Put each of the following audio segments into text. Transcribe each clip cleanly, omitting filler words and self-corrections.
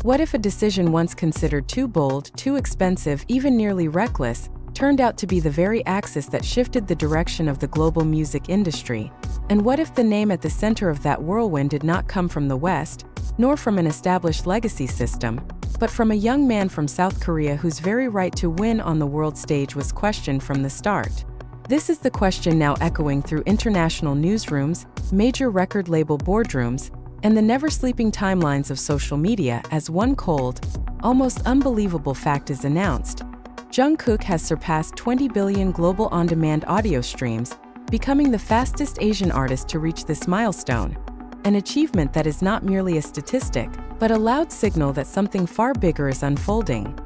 What if a decision once considered too bold, too expensive, even nearly reckless, turned out to be the very axis that shifted the direction of the global music industry? And what if the name at the center of that whirlwind did not come from the West, nor from an established legacy system, but from a young man from South Korea whose very right to win on the world stage was questioned from the start? This is the question now echoing through international newsrooms, major record label boardrooms, and the never-sleeping timelines of social media as one cold, almost unbelievable fact is announced. Jungkook has surpassed 20 billion global on-demand audio streams, becoming the fastest Asian artist to reach this milestone, an achievement that is not merely a statistic, but a loud signal that something far bigger is unfolding.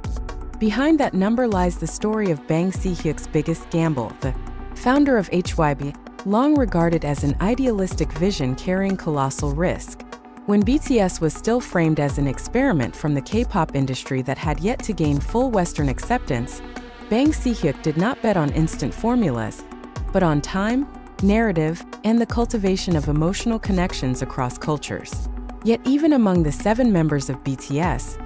Behind that number lies the story of Bang Si Hyuk's biggest gamble, the founder of HYB, long regarded as an idealistic vision carrying colossal risk. When BTS was still framed as an experiment from the K-pop industry that had yet to gain full Western acceptance, Bang Si Hyuk did not bet on instant formulas, but on time, narrative, and the cultivation of emotional connections across cultures. Yet even among the 7 members of BTS,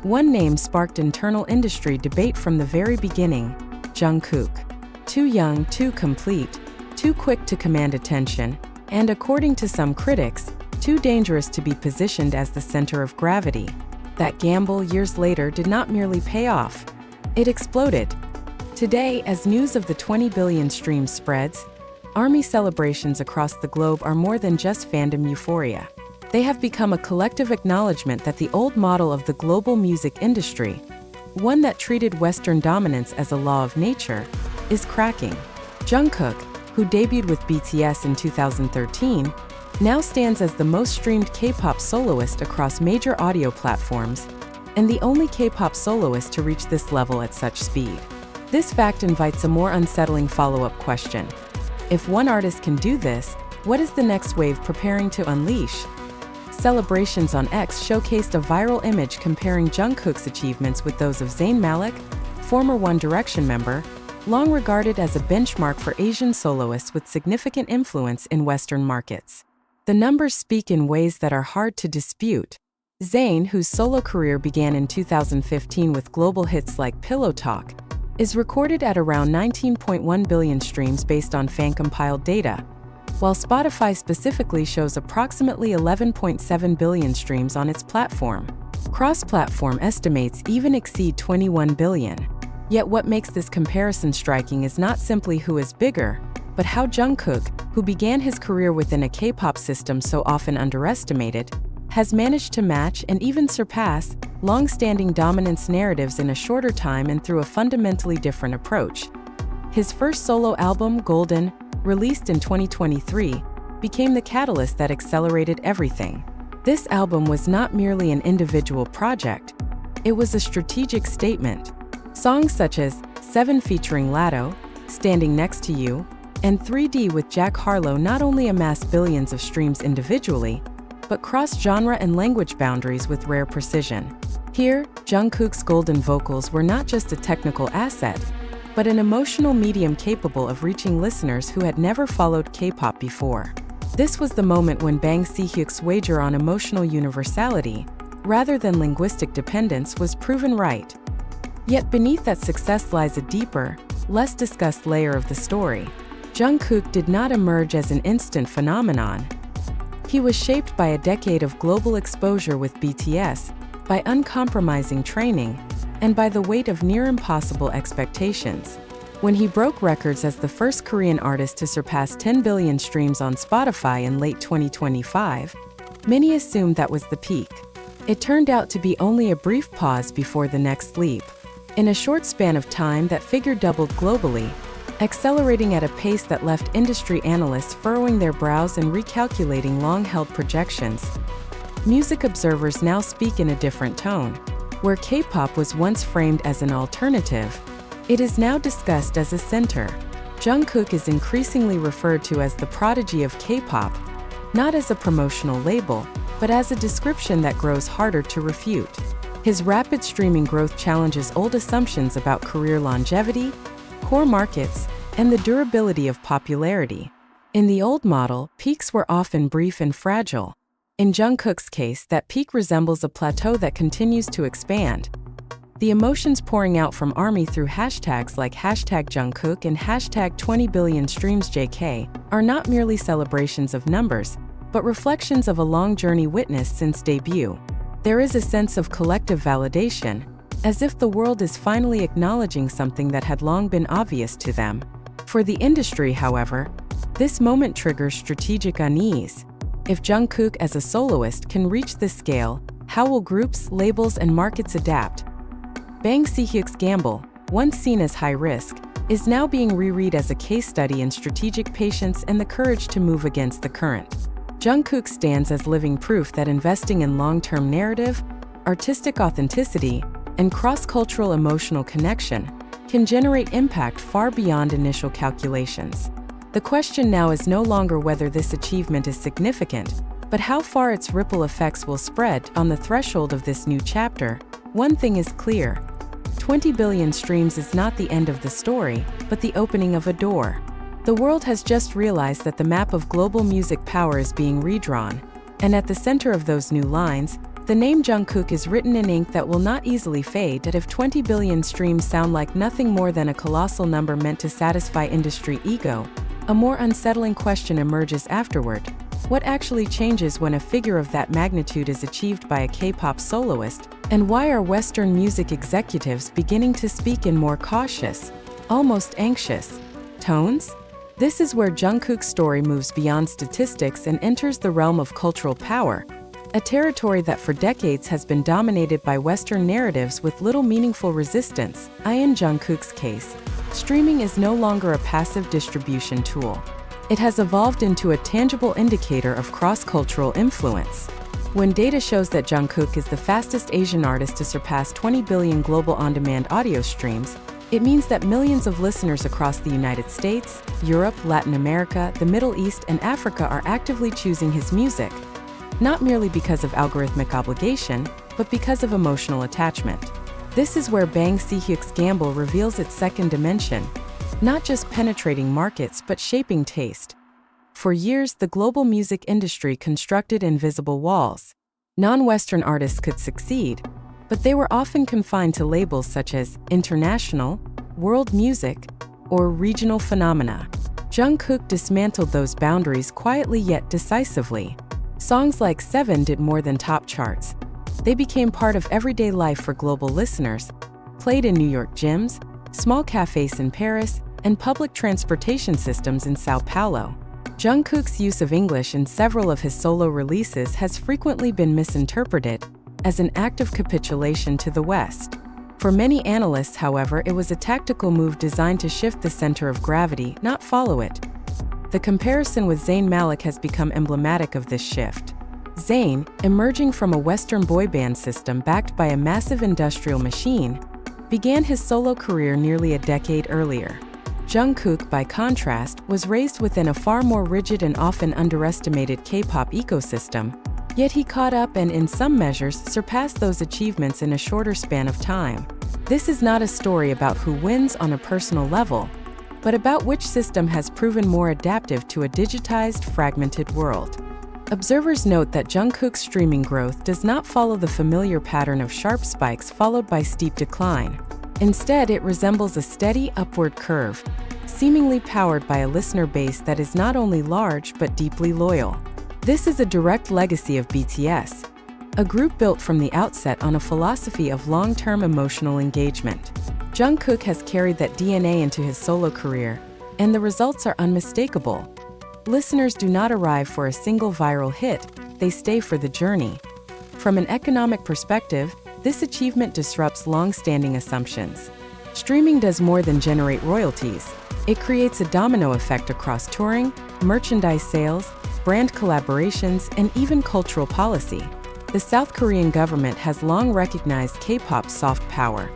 one name sparked internal industry debate from the very beginning: Jungkook. Too young, too complete, too quick to command attention, and according to some critics, too dangerous to be positioned as the center of gravity. That gamble years later did not merely pay off, it exploded. Today, as news of the 20 billion streams spreads, ARMY celebrations across the globe are more than just fandom euphoria. They have become a collective acknowledgement that the old model of the global music industry, one that treated Western dominance as a law of nature, is cracking. Jungkook, who debuted with BTS in 2013, now stands as the most streamed K-pop soloist across major audio platforms, and the only K-pop soloist to reach this level at such speed. This fact invites a more unsettling follow-up question. If one artist can do this, what is the next wave preparing to unleash? Celebrations on X showcased a viral image comparing Jungkook's achievements with those of Zayn Malik, former One Direction member, long regarded as a benchmark for Asian soloists with significant influence in Western markets. The numbers speak in ways that are hard to dispute. Zayn, whose solo career began in 2015 with global hits like Pillow Talk, is recorded at around 19.1 billion streams based on fan-compiled data, while Spotify specifically shows approximately 11.7 billion streams on its platform. Cross-platform estimates even exceed 21 billion. Yet what makes this comparison striking is not simply who is bigger, but how Jungkook, who began his career within a K-pop system so often underestimated, has managed to match and even surpass long-standing dominance narratives in a shorter time and through a fundamentally different approach. His first solo album, Golden, released in 2023, became the catalyst that accelerated everything. This album was not merely an individual project, it was a strategic statement. Songs such as 7 featuring Latto, Standing Next to You, and 3D with Jack Harlow not only amassed billions of streams individually, but crossed genre and language boundaries with rare precision. Here, Jungkook's golden vocals were not just a technical asset, but an emotional medium capable of reaching listeners who had never followed K-pop before. This was the moment when Bang Si Hyuk's wager on emotional universality, rather than linguistic dependence, was proven right. Yet beneath that success lies a deeper, less discussed layer of the story. Jungkook did not emerge as an instant phenomenon. He was shaped by a decade of global exposure with BTS, by uncompromising training, and by the weight of near-impossible expectations. When he broke records as the first Korean artist to surpass 10 billion streams on Spotify in late 2025, many assumed that was the peak. It turned out to be only a brief pause before the next leap. In a short span of time, that figure doubled globally, accelerating at a pace that left industry analysts furrowing their brows and recalculating long-held projections. Music observers now speak in a different tone. Where K-pop was once framed as an alternative, it is now discussed as a center. Jungkook is increasingly referred to as the prodigy of K-pop, not as a promotional label, but as a description that grows harder to refute. His rapid streaming growth challenges old assumptions about career longevity, core markets, and the durability of popularity. In the old model, peaks were often brief and fragile. In Jungkook's case, that peak resembles a plateau that continues to expand. The emotions pouring out from ARMY through hashtags like #Jungkook and #20 billion streams JK are not merely celebrations of numbers, but reflections of a long journey witnessed since debut. There is a sense of collective validation, as if the world is finally acknowledging something that had long been obvious to them. For the industry, however, this moment triggers strategic unease. If Jungkook as a soloist can reach this scale, how will groups, labels, and markets adapt? Si Hyuk's gamble, once seen as high risk, is now being reread as a case study in strategic patience and the courage to move against the current. Jungkook stands as living proof that investing in long-term narrative, artistic authenticity, and cross-cultural emotional connection can generate impact far beyond initial calculations. The question now is no longer whether this achievement is significant, but how far its ripple effects will spread. On the threshold of this new chapter, one thing is clear: 20 billion streams is not the end of the story, but the opening of a door. The world has just realized that the map of global music power is being redrawn, and at the center of those new lines, the name Jungkook is written in ink that will not easily fade. If 20 billion streams sound like nothing more than a colossal number meant to satisfy industry ego, a more unsettling question emerges afterward. What actually changes when a figure of that magnitude is achieved by a K-pop soloist, and why are Western music executives beginning to speak in more cautious, almost anxious, tones? This is where Jungkook's story moves beyond statistics and enters the realm of cultural power, a territory that for decades has been dominated by Western narratives with little meaningful resistance. In Jungkook's case, streaming is no longer a passive distribution tool. It has evolved into a tangible indicator of cross-cultural influence. When data shows that Jungkook is the fastest Asian artist to surpass 20 billion global on-demand audio streams, it means that millions of listeners across the United States, Europe, Latin America, the Middle East, and Africa are actively choosing his music, not merely because of algorithmic obligation, but because of emotional attachment. This is where Si Hyuk's gamble reveals its second dimension, not just penetrating markets but shaping taste. For years, the global music industry constructed invisible walls. Non-Western artists could succeed, but they were often confined to labels such as international, world music, or regional phenomena. Jungkook dismantled those boundaries quietly yet decisively. Songs like 7 did more than top charts. They became part of everyday life for global listeners, played in New York gyms, small cafes in Paris, and public transportation systems in Sao Paulo. Jungkook's use of English in several of his solo releases has frequently been misinterpreted as an act of capitulation to the West. For many analysts, however, it was a tactical move designed to shift the center of gravity, not follow it. The comparison with Zayn Malik has become emblematic of this shift. Zayn, emerging from a Western boy band system backed by a massive industrial machine, began his solo career nearly a decade earlier. Jungkook, by contrast, was raised within a far more rigid and often underestimated K-pop ecosystem, yet he caught up and, in some measures, surpassed those achievements in a shorter span of time. This is not a story about who wins on a personal level, but about which system has proven more adaptive to a digitized, fragmented world. Observers note that Jungkook's streaming growth does not follow the familiar pattern of sharp spikes followed by steep decline. Instead, it resembles a steady upward curve, seemingly powered by a listener base that is not only large but deeply loyal. This is a direct legacy of BTS, a group built from the outset on a philosophy of long-term emotional engagement. Jungkook has carried that DNA into his solo career, and the results are unmistakable. Listeners do not arrive for a single viral hit, they stay for the journey. From an economic perspective, this achievement disrupts long-standing assumptions. Streaming does more than generate royalties. It creates a domino effect across touring, merchandise sales, brand collaborations, and even cultural policy. The South Korean government has long recognized K-pop's soft power,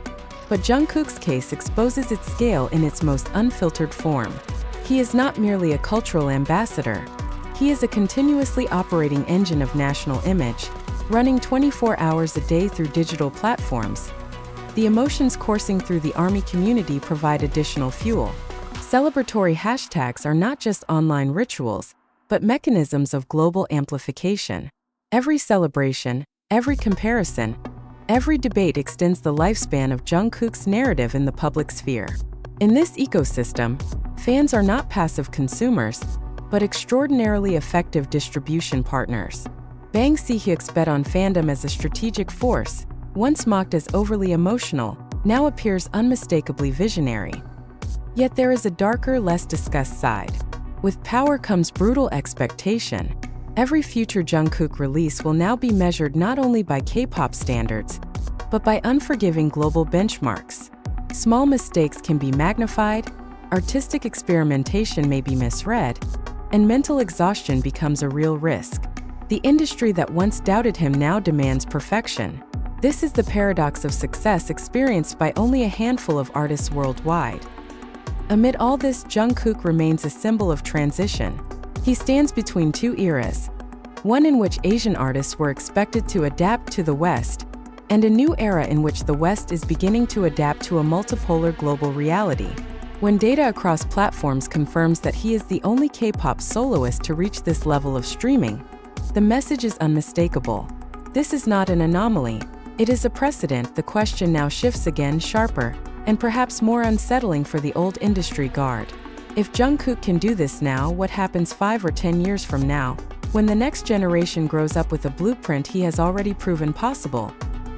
but Jungkook's case exposes its scale in its most unfiltered form. He is not merely a cultural ambassador. He is a continuously operating engine of national image, running 24 hours a day through digital platforms. The emotions coursing through the ARMY community provide additional fuel. Celebratory hashtags are not just online rituals, but mechanisms of global amplification. Every celebration, every comparison, every debate extends the lifespan of Jungkook's narrative in the public sphere. In this ecosystem, fans are not passive consumers, but extraordinarily effective distribution partners. Bang Si Hyuk's bet on fandom as a strategic force, once mocked as overly emotional, now appears unmistakably visionary. Yet there is a darker, less discussed side. With power comes brutal expectation. Every future Jungkook release will now be measured not only by K-pop standards, but by unforgiving global benchmarks. Small mistakes can be magnified, artistic experimentation may be misread, and mental exhaustion becomes a real risk. The industry that once doubted him now demands perfection. This is the paradox of success experienced by only a handful of artists worldwide. Amid all this, Jungkook remains a symbol of transition. He stands between two eras, one in which Asian artists were expected to adapt to the West, and a new era in which the West is beginning to adapt to a multipolar global reality. When data across platforms confirms that he is the only K-pop soloist to reach this level of streaming, the message is unmistakable. This is not an anomaly. It is a precedent. The question now shifts again, sharper, and perhaps more unsettling for the old industry guard. If Jungkook can do this now, what happens 5 or 10 years from now, when the next generation grows up with a blueprint he has already proven possible?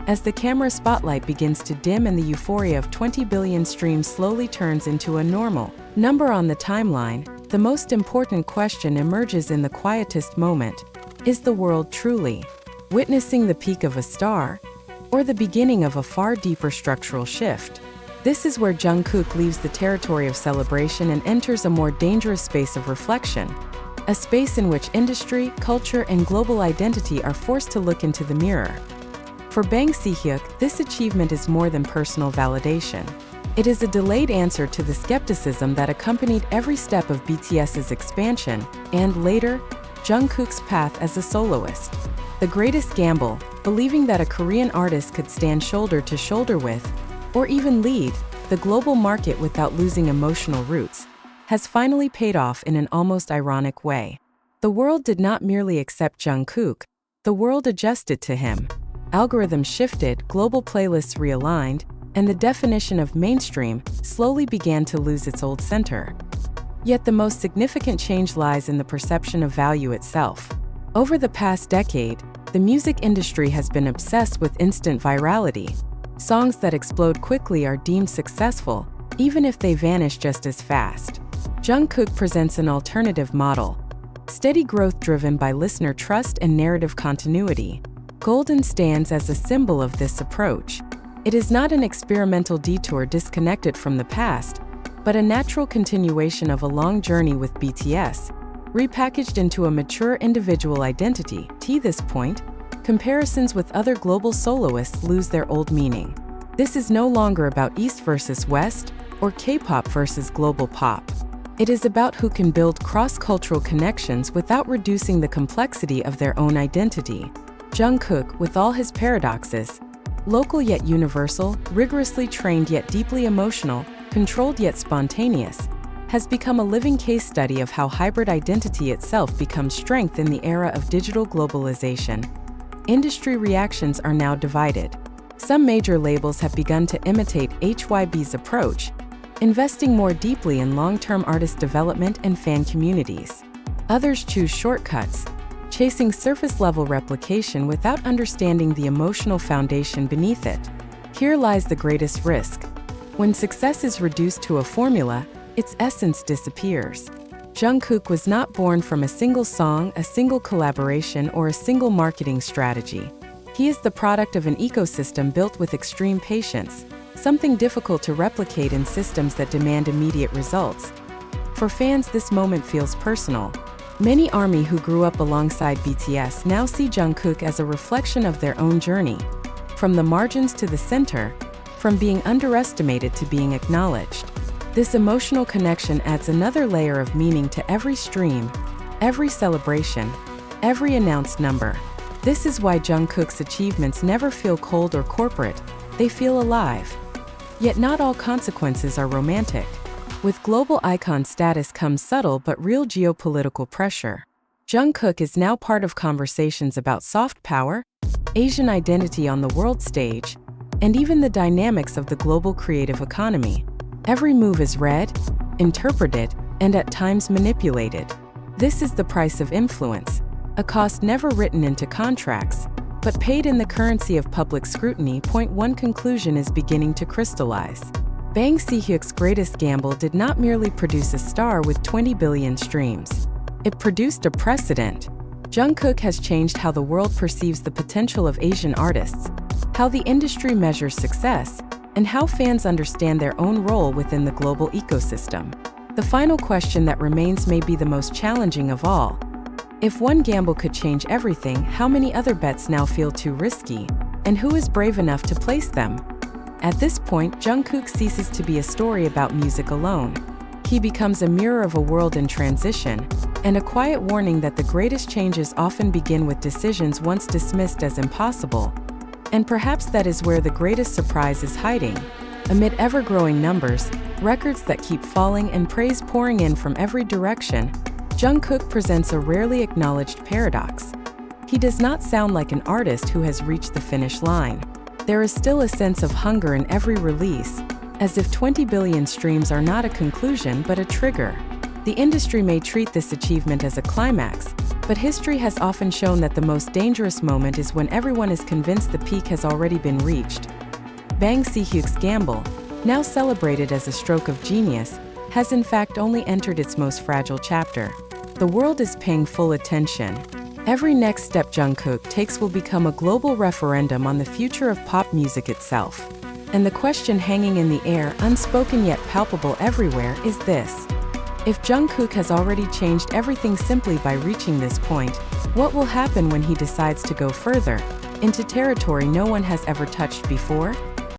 As the camera spotlight begins to dim and the euphoria of 20 billion streams slowly turns into a normal number on the timeline, the most important question emerges in the quietest moment. Is the world truly witnessing the peak of a star, or the beginning of a far deeper structural shift? This is where Jungkook leaves the territory of celebration and enters a more dangerous space of reflection, a space in which industry, culture, and global identity are forced to look into the mirror. For Bang Si Hyuk, this achievement is more than personal validation. It is a delayed answer to the skepticism that accompanied every step of BTS's expansion, and later, Jungkook's path as a soloist. The greatest gamble, believing that a Korean artist could stand shoulder to shoulder with, or even lead, the global market without losing emotional roots, has finally paid off in an almost ironic way. The world did not merely accept Jungkook, the world adjusted to him. Algorithms shifted, global playlists realigned, and the definition of mainstream slowly began to lose its old center. Yet the most significant change lies in the perception of value itself. Over the past decade, the music industry has been obsessed with instant virality. Songs that explode quickly are deemed successful, even if they vanish just as fast. Jungkook presents an alternative model. Steady growth driven by listener trust and narrative continuity. Golden stands as a symbol of this approach. It is not an experimental detour disconnected from the past, but a natural continuation of a long journey with BTS, repackaged into a mature individual identity. To this point, comparisons with other global soloists lose their old meaning. This is no longer about East versus West, or K-pop versus global pop. It is about who can build cross-cultural connections without reducing the complexity of their own identity. Jungkook, with all his paradoxes, local yet universal, rigorously trained yet deeply emotional, controlled yet spontaneous, has become a living case study of how hybrid identity itself becomes strength in the era of digital globalization. Industry reactions are now divided. Some major labels have begun to imitate HYB's approach, investing more deeply in long-term artist development and fan communities. Others choose shortcuts, chasing surface-level replication without understanding the emotional foundation beneath it. Here lies the greatest risk. When success is reduced to a formula, its essence disappears. Jungkook was not born from a single song, a single collaboration, or a single marketing strategy. He is the product of an ecosystem built with extreme patience, something difficult to replicate in systems that demand immediate results. For fans, this moment feels personal. Many ARMY who grew up alongside BTS now see Jungkook as a reflection of their own journey. From the margins to the center, from being underestimated to being acknowledged. This emotional connection adds another layer of meaning to every stream, every celebration, every announced number. This is why Jungkook's achievements never feel cold or corporate, they feel alive. Yet not all consequences are romantic. With global icon status comes subtle but real geopolitical pressure. Jungkook is now part of conversations about soft power, Asian identity on the world stage, and even the dynamics of the global creative economy. Every move is read, interpreted, and at times manipulated. This is the price of influence, a cost never written into contracts, but paid in the currency of public scrutiny. Point one: conclusion is beginning to crystallize. Bang Si Hyuk's greatest gamble did not merely produce a star with 20 billion streams. It produced a precedent. Jungkook has changed how the world perceives the potential of Asian artists, how the industry measures success, and how fans understand their own role within the global ecosystem. The final question that remains may be the most challenging of all. If one gamble could change everything, how many other bets now feel too risky, and who is brave enough to place them? At this point, Jungkook ceases to be a story about music alone. He becomes a mirror of a world in transition, and a quiet warning that the greatest changes often begin with decisions once dismissed as impossible. And perhaps that is where the greatest surprise is hiding. Amid ever-growing numbers, records that keep falling, and praise pouring in from every direction, Jungkook presents a rarely acknowledged paradox. He does not sound like an artist who has reached the finish line. There is still a sense of hunger in every release, as if 20 billion streams are not a conclusion but a trigger. The industry may treat this achievement as a climax, but history has often shown that the most dangerous moment is when everyone is convinced the peak has already been reached. Bang Si Hyuk's gamble, now celebrated as a stroke of genius, has in fact only entered its most fragile chapter. The world is paying full attention. Every next step Jungkook takes will become a global referendum on the future of pop music itself. And the question hanging in the air, unspoken yet palpable everywhere, is this: if Jungkook has already changed everything simply by reaching this point, what will happen when he decides to go further, into territory no one has ever touched before?